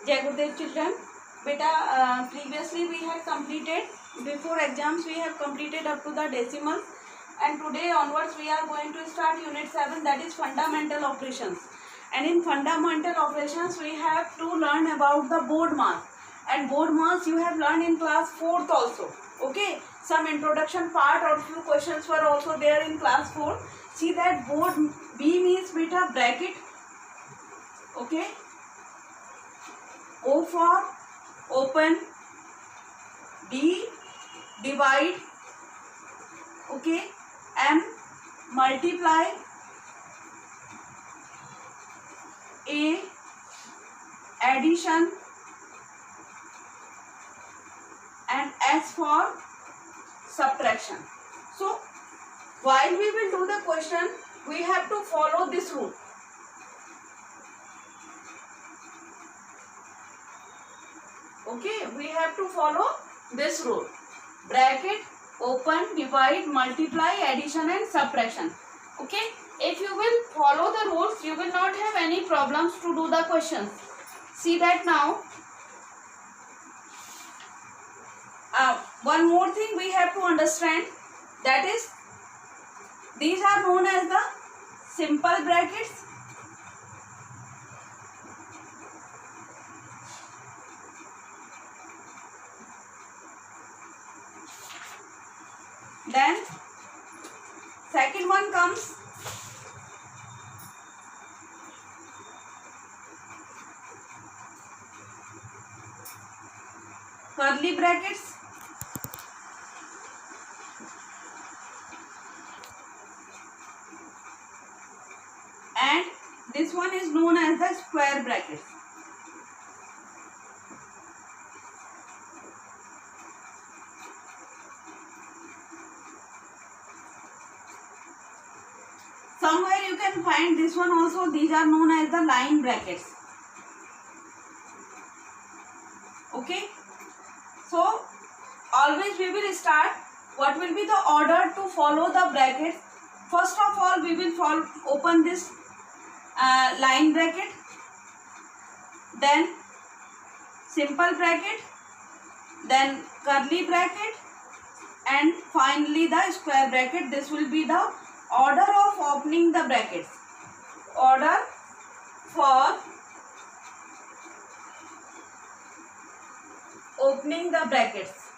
Jai Gurudev children. Beta, previously we had completed, before exams we have completed up to the decimals, and today onwards we are going to start unit 7, that is fundamental operations. And in fundamental operations we have to learn about the board mass, and board mass you have learned in class 4th also. Okay, some introduction part or few questions were also there in class 4. See that board B means beta bracket. Okay, O for open, D divide, okay, M multiply, A addition, and S for subtraction. So while we will do the question, we have to follow this rule. Okay, we have to follow this rule. Bracket, open, divide, multiply, addition and subtraction. Okay, if you will follow the rules, you will not have any problems to do the questions. See that now. One more thing we have to understand, that is, these are known as the simple brackets. Then second one comes curly brackets, and this one is known as the square brackets. Somewhere you can find this one also. These are known as the line brackets. Okay, so always we will start. What will be the order to follow the brackets? First of all, we will open this line bracket, then simple bracket, then curly bracket, and finally the square bracket. This will be the order of opening the brackets. Order for opening the brackets.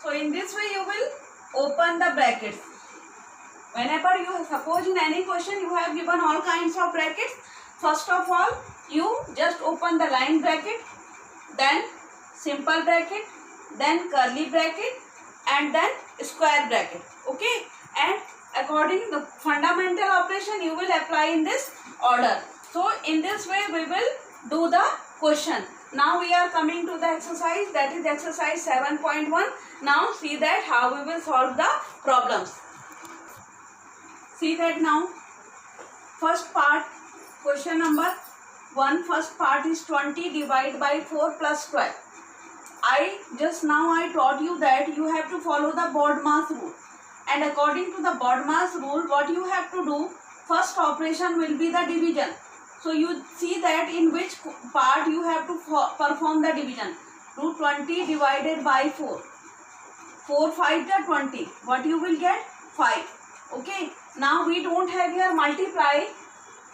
So in this way you will open the brackets. Whenever you, suppose in any question you have given all kinds of brackets, first of all you just open the line bracket, then simple bracket, then curly bracket, and then square bracket. Okay, and according to the fundamental operation you will apply in this order. So in this way we will do the question. Now we are coming to the exercise, that is exercise 7.1. Now see that how we will solve the problems. See that now. First part, question number 1, first part is 20 divided by 4 plus 12. I taught you that you have to follow the board mass rule. And according to the board mass rule, what you have to do, first operation will be the division. So you see that in which part you have to perform the division. Do 20 divided by 4. 4 5 are 20. What you will get? 5. Okay. Now we don't have here multiply.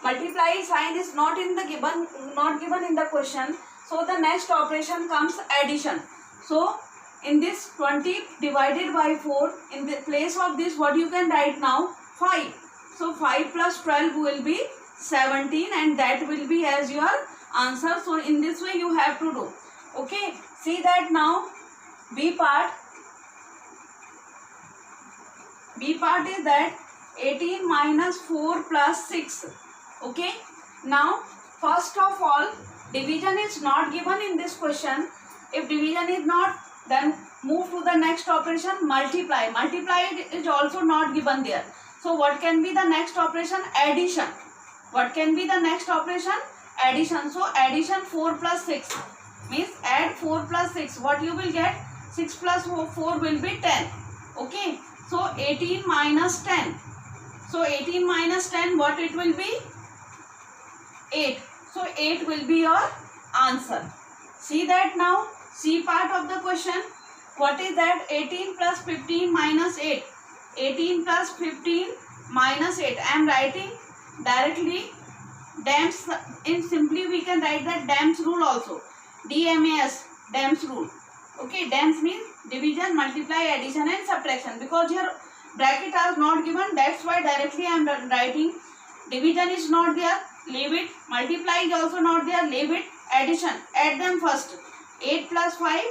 Multiply sign is not given in the question. So the next operation comes addition. So in this 20 divided by 4, in the place of this, what you can write now? 5. So 5 plus 12 will be 17, and that will be as your answer. So in this way you have to do. Okay, see that now. B part is that 18 minus 4 plus 6. Okay, now first of all, division is not given in this question. If division is not, then move to the next operation, multiply. Multiply is also not given there. So what can be the next operation? Addition. What can be the next operation? Addition. So addition 4 plus 6 means add 4 plus 6. What you will get? 6 plus 4 will be 10. Okay. So 18 minus 10. So 18 minus 10, what it will be? 8. So 8 will be your answer. See that now. C part of the question. What is that? 18 plus 15 minus 8. 18 plus 15 minus 8. I am writing directly DAMS. In simply we can write that DAMS rule also. DMAS, DAMS rule. Okay, DAMS means division, multiply, addition and subtraction. Because here bracket are not given, that's why directly I am writing. Division is not there, leave it. Multiply is also not there, leave it. Addition, add them first. 8 plus 5,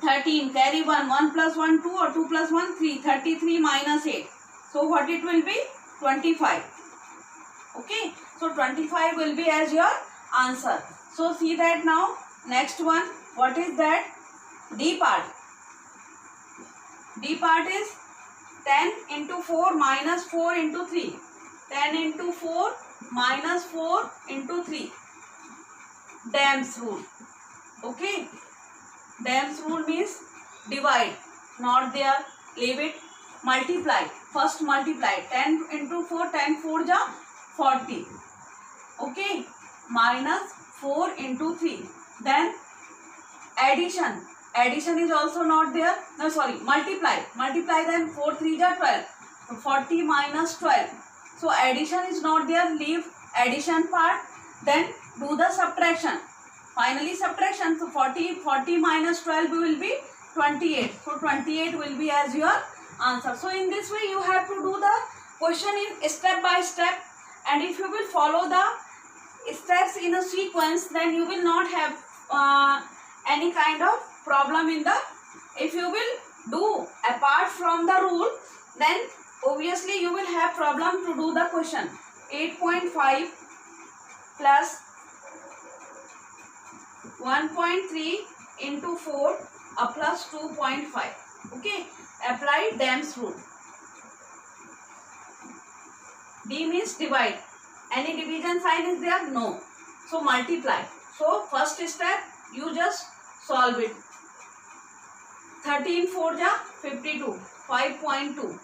13. Carry 1. 1 plus 1, 2 or 2 plus 1, 3. 33 minus 8. So what it will be? 25. Okay. So 25 will be as your answer. So see that now. Next one. What is that? D part. D part is 10 into 4 minus 4 into 3. 10 into 4 minus 4 into 3. DAMS rule. Okay. DAMS rule means divide. Not there. Leave it. Multiply. First multiply. 10 into 4. 10 4 ja 40. Okay. Minus 4 into 3. Then addition. Addition is also not there. No, sorry. Multiply. Multiply then 4 3 ja 12. So 40 minus 12. So addition is not there. Leave addition part. Then do the subtraction. Finally subtraction. So 40 minus 12 will be 28. So 28 will be as your answer. So in this way you have to do the question in step by step. And if you will follow the steps in a sequence, then you will not have any kind of problem in the. If you will do apart from the rule, then obviously you will have problem to do the question. 8.5 plus 1.3 into 4 plus 2.5. Okay. Apply DAMS rule. D means divide. Any division sign is there? No. So multiply. So first step you just solve it. 13 4 ja 52. 5.2.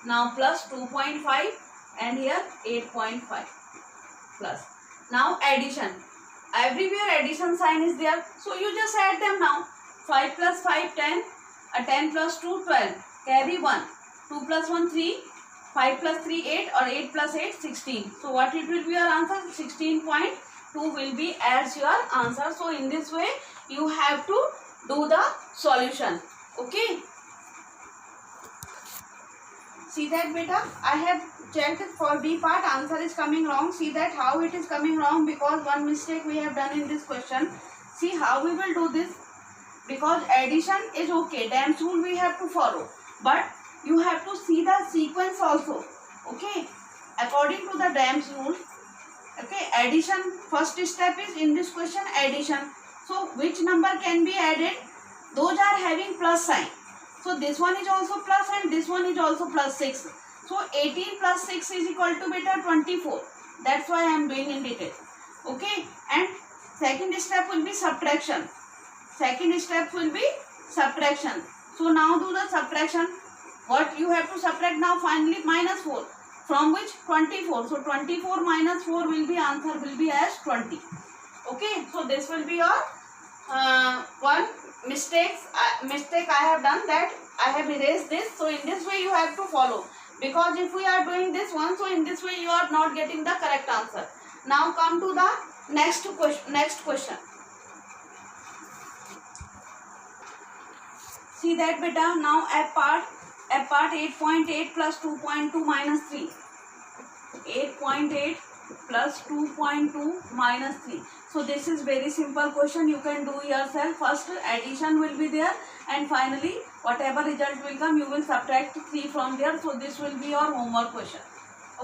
Now plus 2.5 and here 8.5 plus. Now addition. Everywhere addition sign is there. So you just add them now. 5 plus 5 10. 10 plus 2 12. Carry 1. 2 plus 1 3. 5 plus 3 8 or 8 plus 8 16. So what it will be your answer? 16.2 will be as your answer. So in this way you have to do the solution. Okay. See that beta? I have checked for B part. Answer is coming wrong. See that how it is coming wrong, because one mistake we have done in this question. See how we will do this. Because addition is okay. DAMS rule we have to follow. But you have to see the sequence also. Okay. According to the DAMS rule. Okay. Addition. First step is in this question addition. So which number can be added? Those are having plus sign. So this one is also plus and this one is also plus 6. So 18 plus 6 is equal to beta 24. That's why I am doing in detail. Okay. And second step will be subtraction. Second step will be subtraction. So now do the subtraction. What you have to subtract now? Finally minus 4. From which? 24. So 24 minus 4 will be answer will be as 20. Okay. So this will be your one mistake I have done, that I have erased this. So in this way you have to follow. Because if we are doing this one, so in this way you are not getting the correct answer. Now come to the next question. See that beta. Now at part 8.8 plus 2.2 minus 3. 8.8 plus 2.2 minus 3. So this is very simple question. You can do yourself. First addition will be there and finally whatever result will come you will subtract 3 from there. So this will be your homework question.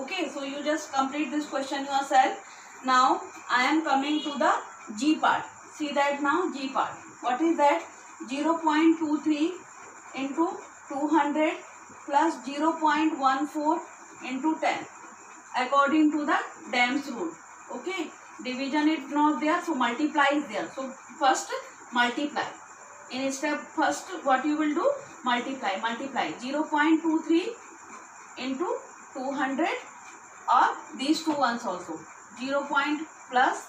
Okay. So you just complete this question yourself. Now I am coming to the G part. See that now G part. What is that? 0.23 into 200 plus 0.14 into 10 according to the DAMS rule. Okay. Division is not there, so multiply is there. So first multiply. In step first what you will do? Multiply. 0.23 into 200 or these two ones also. 0. Plus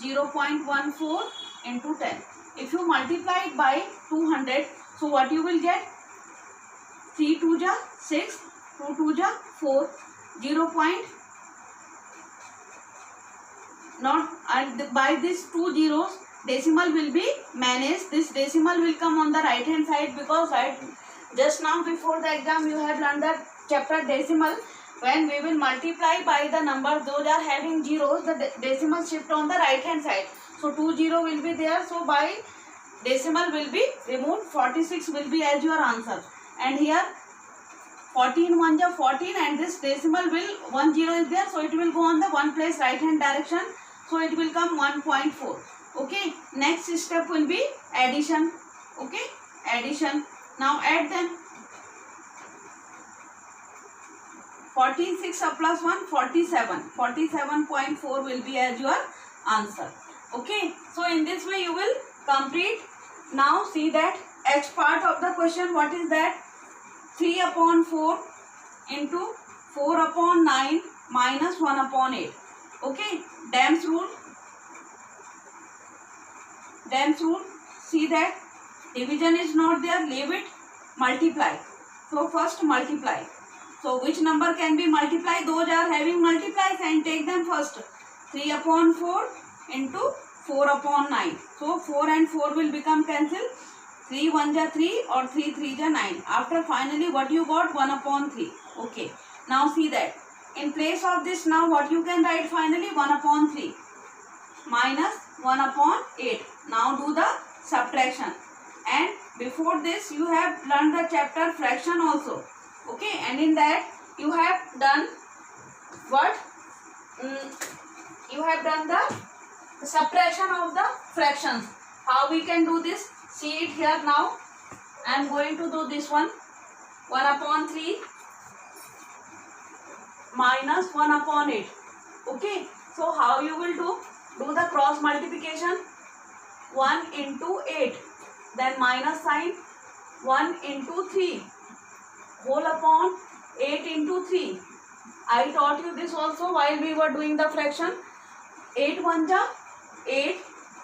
0.14 into 10. If you multiply it by 200, so what you will get? 3 2 ja 6, 2 2 ja 4, 0. Not, and by these two zeros decimal will be managed. This decimal will come on the right hand side, because right just now before the exam you have learned that chapter decimal. When we will multiply by the numbers those are having zeros, the decimal shift on the right hand side. So 20 will be there, so by decimal will be removed. 46 will be as your answer, and here 14 1 ja 14, and this decimal will 10 is there, so it will go on the one place right hand direction, so it will come 1.4. okay, next step will be addition. Okay, addition. Now add them. 14 6 plus 1 47, 47.4 will be as your answer. Okay, so in this way you will complete. Now see that H part of the question. What is that? 3 upon 4 into 4 upon 9 minus 1 upon 8. Okay, Dam's rule. Dam's rule. See that division is not there, leave it. Multiply. So first multiply. So which number can be multiplied? Those are having multiplies, and take them first. 3 upon 4 into 4 upon 9. So 4 and 4 will become cancelled. 3 1 ja 3 or 3 3 ja 9. After finally what you got? 1 upon 3. Okay. Now see that. In place of this, now what you can write finally? 1 upon 3 minus 1 upon 8. Now do the subtraction. And before this you have learned the chapter fraction also. Okay, and in that you have done what? You have done the subtraction of the fractions. How we can do this? See it here now. I am going to do this one. 1 upon 3 minus 1 upon 8. Okay, so how you will do? Do the cross multiplication. 1 into 8, then minus sign. 1 into 3 whole upon 8 into 3. I taught you this also while we were doing the fraction. 8 1 ja 8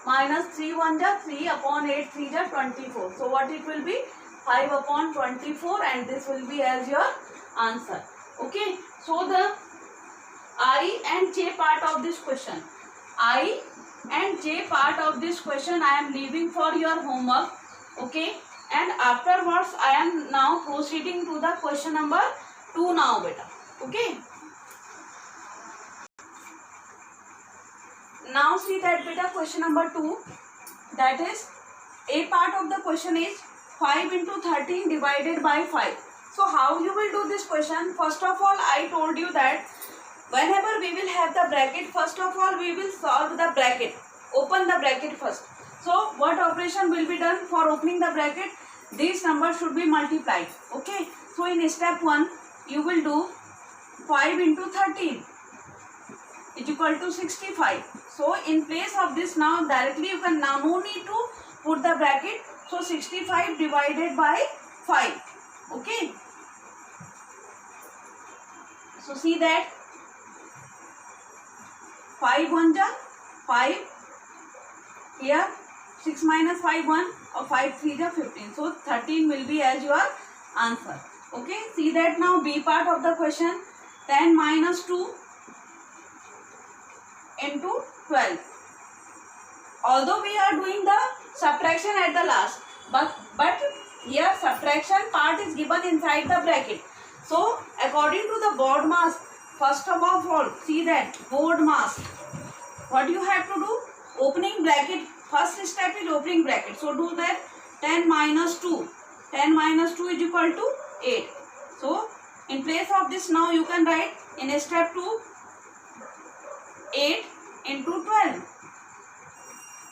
minus 3 1 ja 3 upon 8 3 ja 24. So what it will be? 5 upon 24, and this will be as your answer. Okay, so the I and J part of this question. I and J part of this question I am leaving for your homework. Okay, and afterwards I am now proceeding to the question number 2 now beta. Okay, now see that beta question number 2, that is A part of the question is 5 into 13 divided by 5. So how you will do this question? First of all, I told you that whenever we will have the bracket, first of all we will solve the bracket. Open the bracket first. So what operation will be done for opening the bracket? These numbers should be multiplied. Okay, so in step 1 you will do 5 into 13 is equal to 65. So in place of this, now directly you can, now no need to put the bracket. So 65 divided by 5. Okay, so see that 5 1 ja 5, here 6 minus 5 1, or 5 3 ja 15. So 13 will be as your answer. Okay, see that now B part of the question. 10 minus 2 into 12. Although we are doing the subtraction at the last, but here subtraction part is given inside the bracket. So according to the board mass, first of all see that board mass, what you have to do? Opening bracket. First step is opening bracket. So do that. 10 minus 2. 10 minus 2 is equal to 8. So in place of this, now you can write in step 2 8 into 12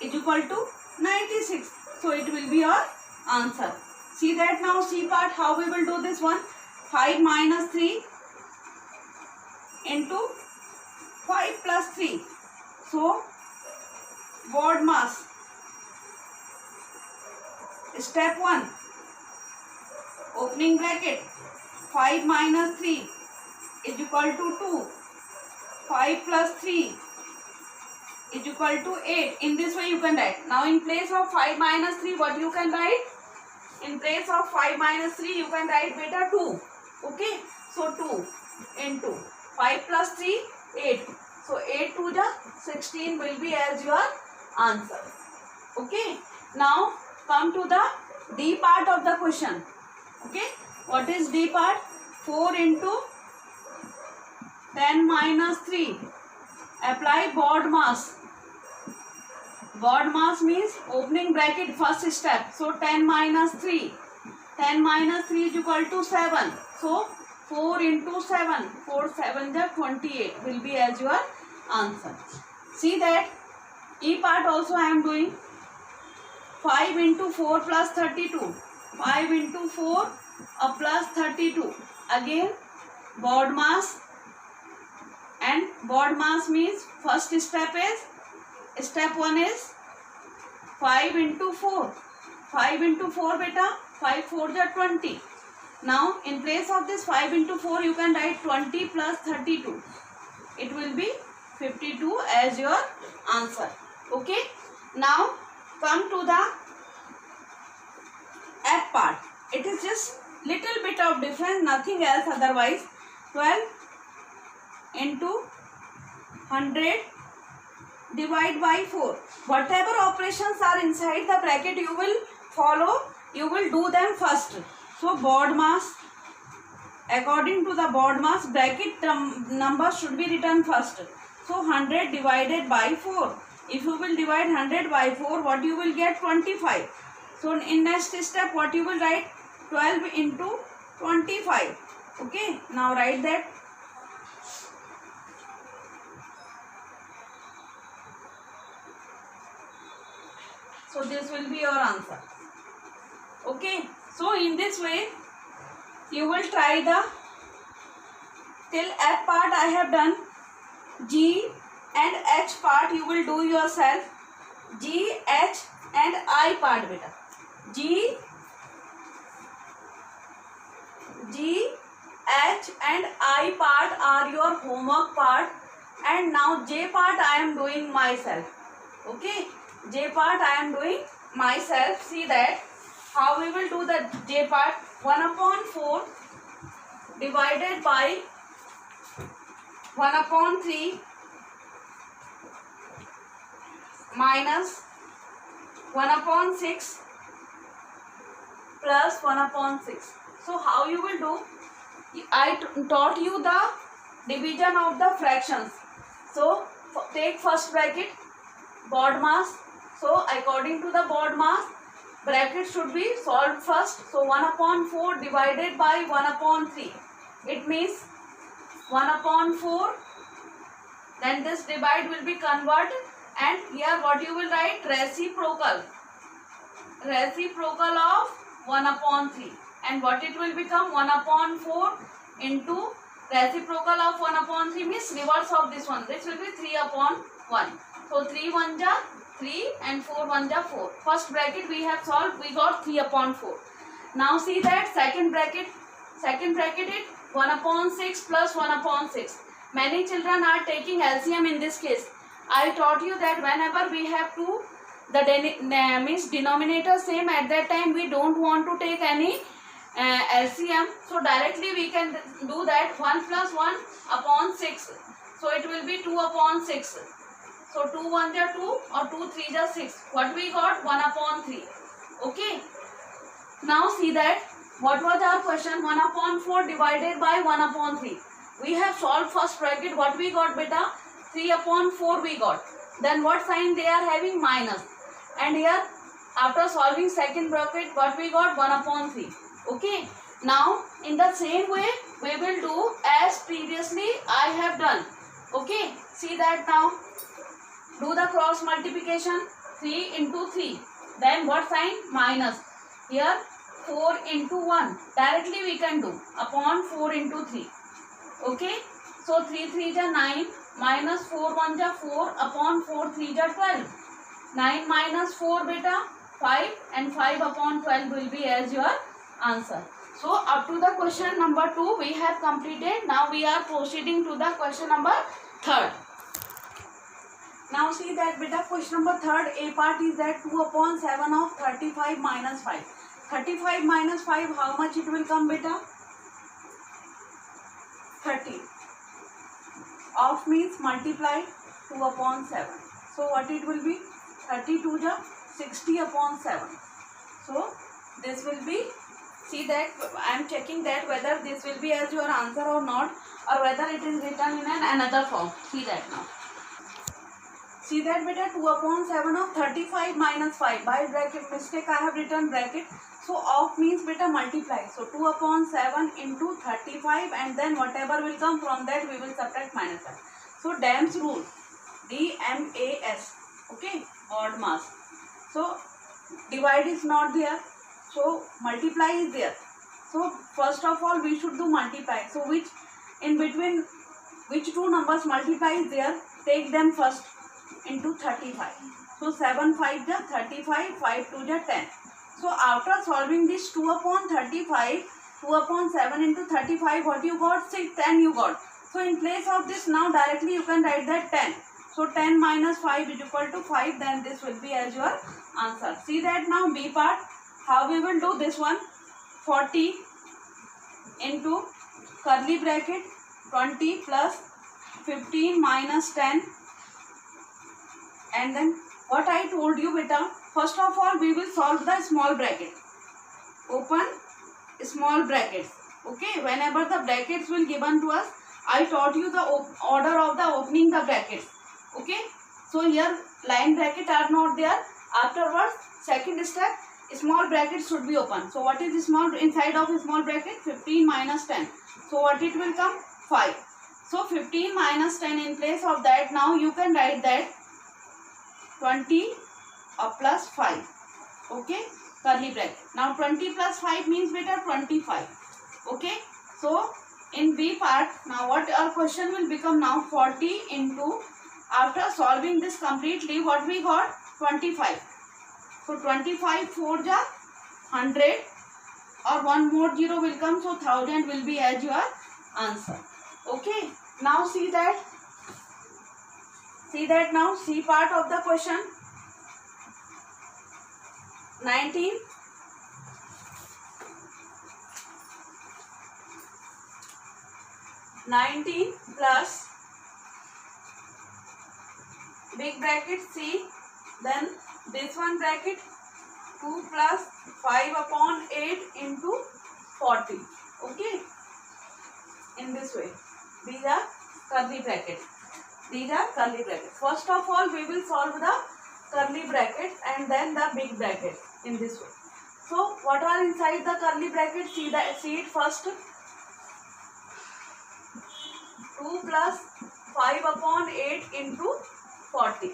is equal to 96. So it will be your answer. See that now C part, how we will do this one? 5 minus 3 into 5 plus 3. So board mass. Step 1, opening bracket. 5 minus 3 is equal to 2. 5 plus 3 is equal to 8. In this way you can write. Now in place of 5 minus 3, what you can write? In place of 5 minus 3, you can write beta 2. Okay. So 2 into 5 plus 3, 8. So 8 to the 16 will be as your answer. Okay. Now come to the D part of the question. Okay. What is D part? 4 into 10 minus 3. Apply BOD mass. BOD mass means opening bracket first step. So 10 minus 3. 10 minus 3 is equal to 7. So 4 into 7. 4 7 is 28 will be as your answer. See that E part also I am doing. 5 into 4 plus 32. 5 into 4 plus 32. Again BOD mass. And BOD mass means first step is, step 1 is 5 into 4. 5 into 4 beta, 5 4 is 20. Now in place of this 5 into 4 you can write 20 plus 32. It will be 52 as your answer. Okay. Now come to the F part. It is just little bit of difference, nothing else otherwise. 12 into 100 divide by 4. Whatever operations are inside the bracket you will follow, you will do them first. So BOD mass, according to the BOD mass, bracket number should be written first. So 100 divided by 4. If you will divide 100 by 4, what you will get? 25. So in next step what you will write? 12 into 25. Okay. Now write that. So this will be your answer. Okay. So in this way you will try the till F part I have done. G and H part you will do yourself. G, H and I part beta. G, H and I part are your homework part, and now J part I am doing myself. Okay. J part I am doing myself. See that how we will do the J part. 1 upon 4 divided by 1 upon 3 minus 1 upon 6 plus 1 upon 6. So how you will do? I taught you the division of the fractions. So take first bracket BOD mass. So according to the BOD mass, bracket should be solved first. So 1 upon 4 divided by 1 upon 3. It means 1 upon 4. Then this divide will be converted. And here what you will write? Reciprocal. Reciprocal of 1 upon 3. And what it will become? 1 upon 4 into reciprocal of 1 upon 3 means reverse of this one. This will be 3 upon 1. So 3 1 ja 3 and 4 1 ja 4. First bracket we have solved. We got 3 upon 4. Now see that second bracket. Second bracket is 1 upon 6 plus 1 upon 6. Many children are taking LCM in this case. I taught you that whenever we have to the means denominator same, at that time we don't want to take any LCM. So directly we can do that 1 plus 1 upon 6. So it will be 2 upon 6. So 2 1 ja 2 or 2 3 ja 6. What we got? 1 upon 3. Okay. Now see that what was our question? 1 upon 4 divided by 1 upon 3. We have solved first bracket. What we got beta? 3 upon 4 we got. Then what sign they are having? Minus. And here after solving second bracket what we got? 1 upon 3. Okay. Now in the same way we will do as previously I have done. Okay. See that now. Do the cross multiplication. 3 into 3. Then what sign? Minus. Here 4 into 1. Directly we can do. Upon 4 into 3. Okay. So 3 3 ja 9. Minus 4 1 ja 4 upon 4 3 ja 12. 9 minus 4 beta 5 and 5 upon 12 will be as your answer. So up to the question number 2 we have completed. Now we are proceeding to the question number 3. Now see that beta question number third A part is that 2 upon 7 of 35 minus 5. 35 minus 5, how much it will come beta? 30. Of means multiply 2 upon 7. So what it will be? 32 ja 60 upon 7. So this will be, see that I am checking that whether this will be as your answer or not, or whether it is written in another form. See that now. See that beta 2 upon 7 of 35 minus 5. By bracket mistake I have written bracket. So of means beta multiply. So 2 upon 7 into 35, and then whatever will come from that we will subtract minus 5. So Dam's rule. DMAS. Okay. Odd mass. So divide is not there. So multiply is there. So first of all we should do multiply. So which in between which two numbers multiply is there, take them first into 35. So 7 5 ja 35, 5 2 ja 10. So after solving this 2 upon 35, 2 upon 7 into 35, what you got? 6, 10 you got. So in place of this now directly you can write that 10. So 10 minus 5 is equal to 5, then this will be as your answer. See that now B part, how we will do this one? 40 into curly bracket 20 plus 15 minus 10. And then what I told you beta, first of all we will solve the small bracket. Open small brackets. Okay, whenever the brackets will given to us, I taught you the order of the opening the brackets. Okay, so here line bracket are not there. Afterwards, second step, small bracket should be open. So what is small inside of a small bracket? 15 minus 10. So what it will come? 5. So 15 minus 10, in place of that now you can write that 20 plus 5. Okay, curly bracket. Now 20 plus 5 means beta 25. Okay, so in B part, now what our question will become now? 40 into, after solving this completely, what we got? 25. So 25 4 ja 100, or one more 0 will come, so 1000 will be as your answer. Okay, now see that now C part of the question. 19 plus big bracket C, then this one bracket 2 plus 5 upon 8 into 40. Okay, in this way. These are curly brackets. These are curly brackets. First of all we will solve the curly brackets and then the big bracket in this way. So what are inside the curly bracket? See it first. 2 plus 5 upon 8 into 40.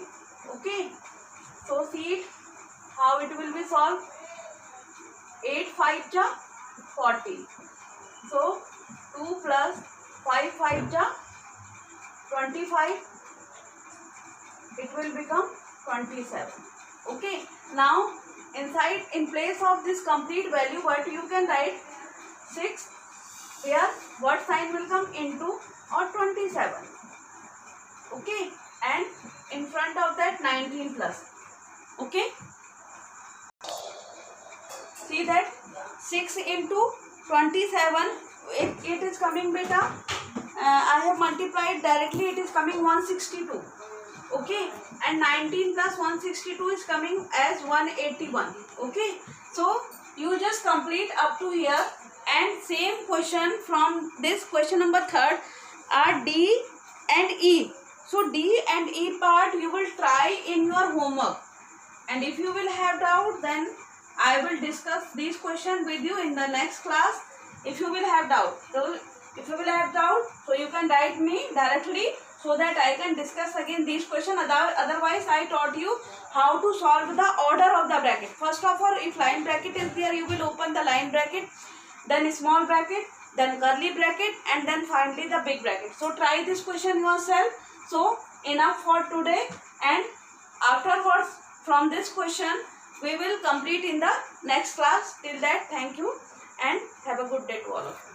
Okay, so see it how it will be solved. 8 5 ja 40. So 2 plus 5 5 ja 25. It will become 27. Okay, now inside, in place of this complete value, what you can write? 6. Here what sign will come? Into or 27. Okay, and in front of that 19 plus. Okay, see that 6 into 27, it is coming beta. I have multiplied directly, it is coming 162. Okay, and 19 plus 162 is coming as 181. Okay, so you just complete up to here, and same question from this question number third are D and E. So D and E part you will try in your homework, and if you will have doubt, then I will discuss these questions with you in the next class. If you will have doubt, so you can write me directly, so that I can discuss again these questions. Otherwise, I taught you how to solve the order of the bracket. First of all, if line bracket is there, you will open the line bracket, then small bracket, then curly bracket, and then finally the big bracket. So try this question yourself. So enough for today, and afterwards from this question we will complete in the next class. Till that, thank you and have a good day to all of you.